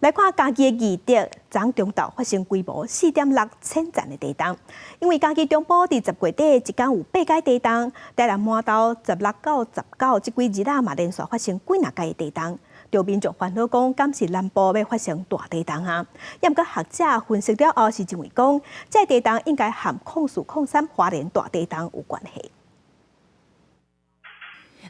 来看嘉义的义德，昨中昼发生规模4.6千层的地震。因为嘉义中部伫10月底一天有8届地震，台南满到16到19这几日啊嘛连续发生几若届的地震。有民众烦恼讲，敢是南部要发生大地震啊？也毋过学者分析了后是认为讲，这地震应该和0403花莲大地震有关系。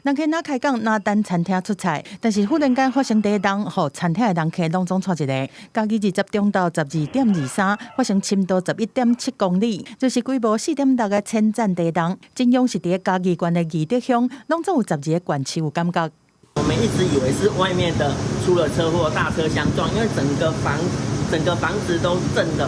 人客若开讲，若等餐厅出菜，但是忽然间发生地震，互餐厅的人客拢总错一个。嘉义20中到12.23发生深度11.7公里，就是规模4.6个千赞地震。震央是伫嘉义县的义德乡，拢总有12个县市有感觉。我们一直以为是外面的出了车祸，大车相撞，因为整个房子都震得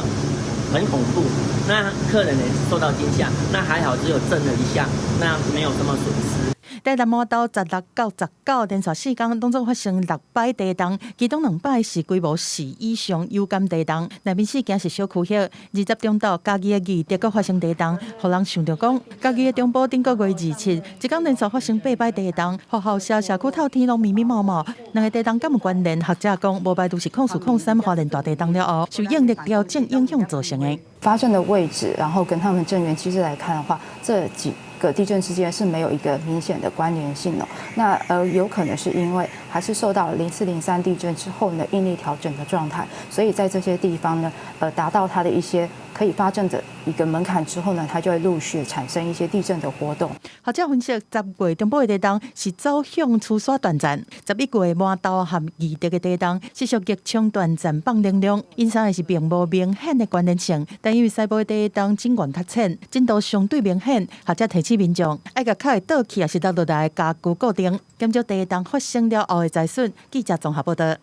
很恐怖。那客人也受到惊吓，那还好只有震了一下，那没有什么损失。 台南满到16到19连续4天，拢总发生6摆地震，其中2摆是规模4以上有感地震。内面4件是小区响。20中到嘉义的义德阁发生地震，互人想到讲，嘉义的中部顶个月27，一天连续发生8摆地震，学校社区透天拢密密麻麻。两个地震敢有关联？学者讲，无排除是0403花莲大地震了后，受应力调整影响造成的。发生的位置，然后跟他们震源机制来看的话，这几个地震之间是没有一个明显的关联性哦。那有可能是因为还是受到04、03地震之后呢应力调整的状态，所以在这些地方呢，达到它的一些可以发震的一个门槛之后呢，它就会陆续产生一些地震的活动。学者分析，10月中部的地震是走向粗刷短暂，11月满岛和义德的地震是属极冲短暂放能量，因三个是并无明显的关联性，但因为西部的地震震源较浅，震度相对明显，学者提醒民众爱甲脚的倒去也是倒落来家具固定，减少地震发生了后的灾损。记者综合报道。